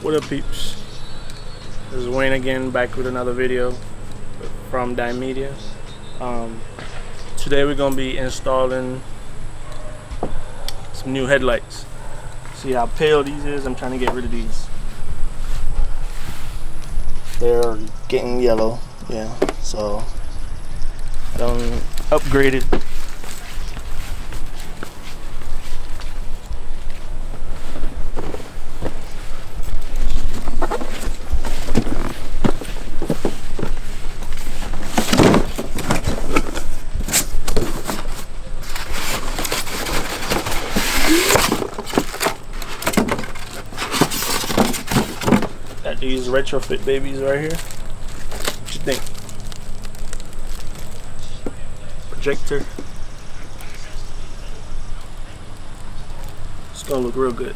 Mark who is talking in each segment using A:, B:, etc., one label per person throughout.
A: What up, peeps? This is Wayne again, back with another video from Dime Media. Today we're gonna be installing some new headlights. See how pale these is? I'm trying to get rid of these. They're getting yellow, yeah. So I done upgraded. Got these retrofit babies right here. What you think? Projector. It's gonna look real good.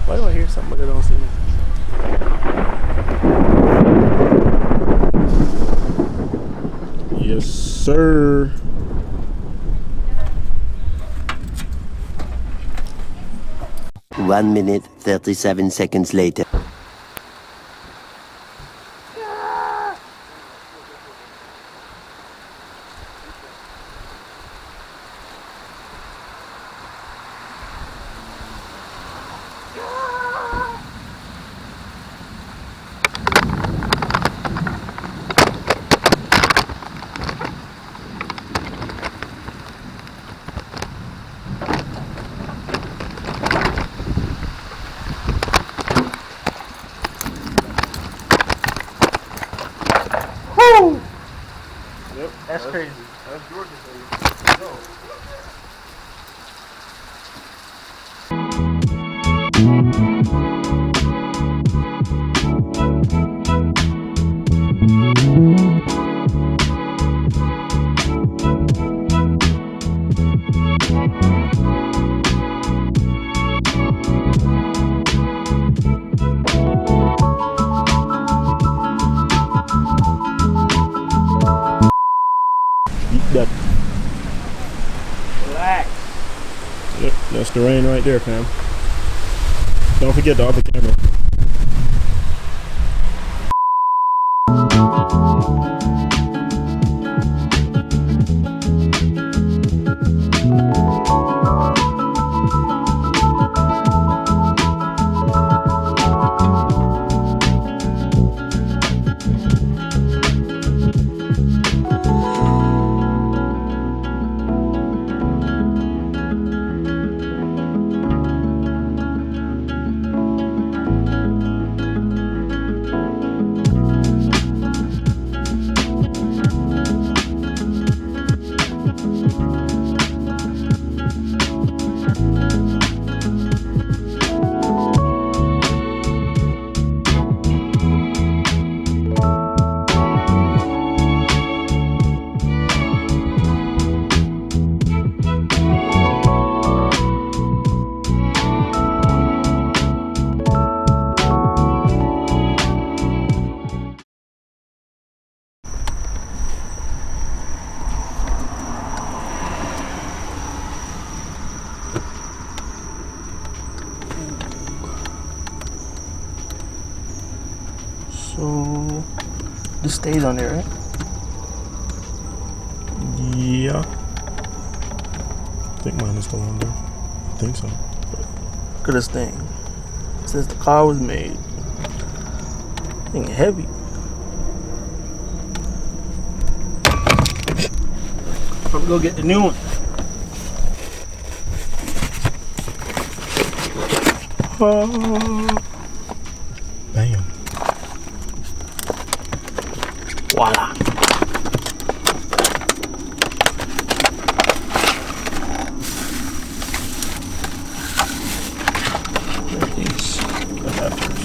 A: Why do I hear something but I don't see it? Yes, sir.
B: One minute, 37 seconds later.
A: Yep, that's crazy.
C: That's Georgia for you. No.
A: That. Relax. Yep, that's the rain right there, fam.
D: Don't forget the other camera.
A: So this stays on there, right?
D: Yeah. I think mine is still on there. I think so.
A: Look at this thing. Since the car was made, thing heavy. I'm gonna go get the new one.
D: Bam.
A: Voila.
D: These adapters.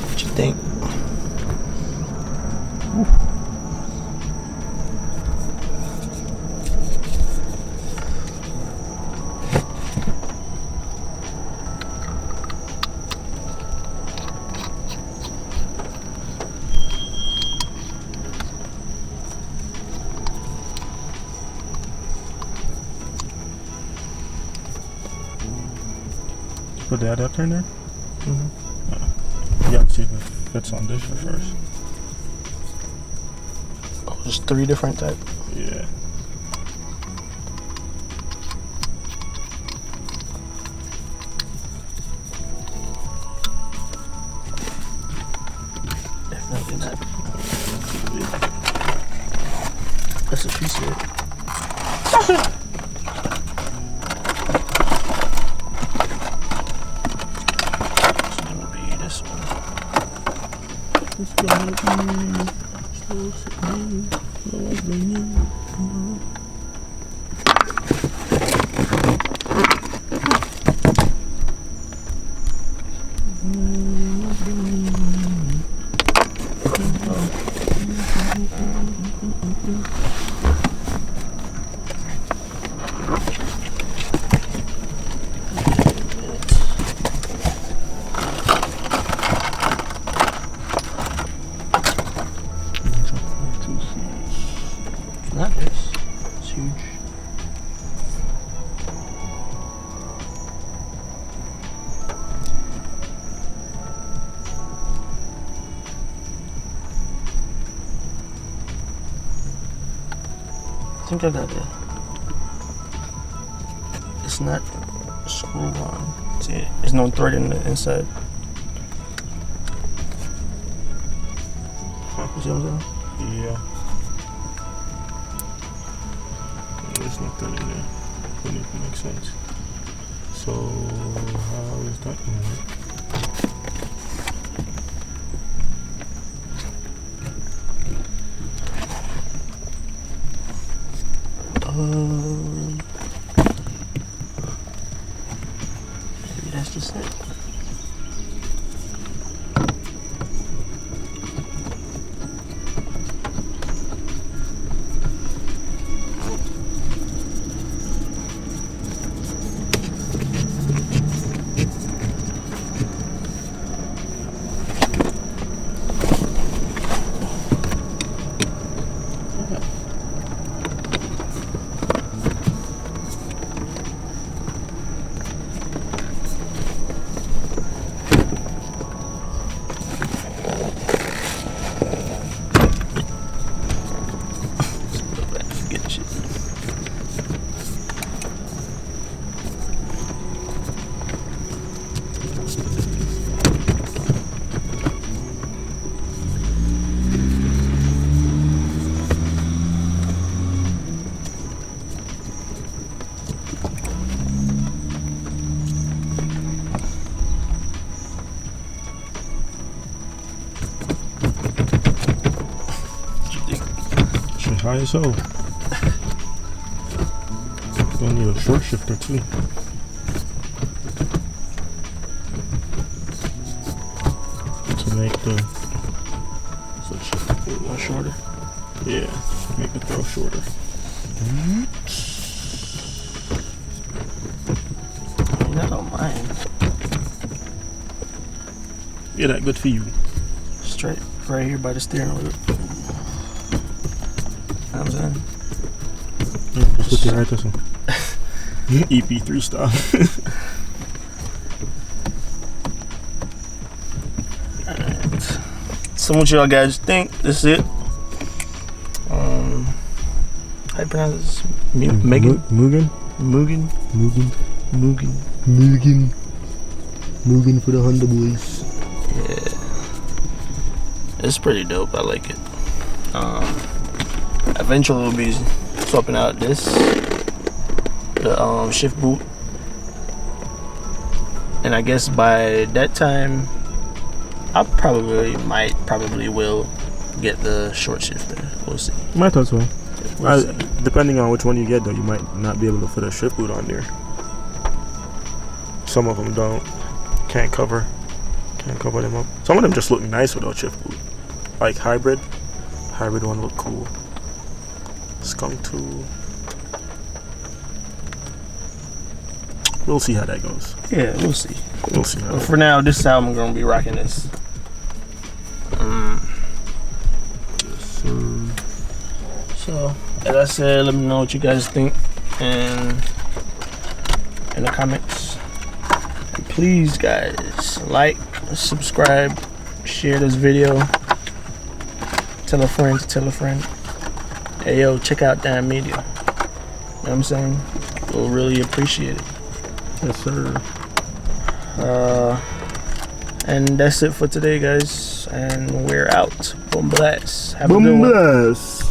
A: What you think?
D: Put the adapter in there? You have to see if it fits on this one first.
A: Oh, there's 3 different types.
D: Yeah.
A: Definitely not. That's a piece of it. It's gonna be this one. It's gonna be so sweet. Not this. It's huge. I think I got it. It's not screw on. See, there's no thread in the inside. You see what I'm saying?
D: Yeah. There's nothing in there. Wouldn't even make sense. So how is that gonna work?
A: Maybe that's just it.
D: high as hell. Gonna need a short shifter too. To make the shift a little more shorter. Yeah, make the throw shorter.
A: I don't mind.
D: Yeah, that good for you.
A: Straight right here by the steering wheel. You know what I'm saying?
D: Yeah, just look right this one. EP3 style.
A: Alright. So what y'all guys think? This is it. How you pronounce this? Megan?
D: Mugen?
A: Mugen?
D: Mugen.
A: Mugen.
D: Mugen. Mugen for the Honda boys.
A: Yeah. It's pretty dope. I like it. Eventually we'll be swapping out the shift boot. And I guess by that time I probably will get the short shifter. We'll see.
D: Might as well.
A: We'll see.
D: Depending on which one you get though, you might not be able to fit a shift boot on there. Some of them don't. Can't cover them up. Some of them just look nice without shift boot. Like hybrid one look cool. Skunk 2. We'll see how that goes.
A: Yeah, we'll see.
D: We'll see how
A: But for now, this is how I'm gonna be rocking this.
D: Yes, sir.
A: So, as I said, let me know what you guys think and in the comments. And please, guys, like, subscribe, share this video. Tell a friend to tell a friend. Hey, yo, check out Damn Media. You know what I'm saying? We'll really appreciate it.
D: Yes, sir.
A: And that's it for today, guys. And we're out. Boom blast. Have a
D: Boom
A: good one.
D: blast.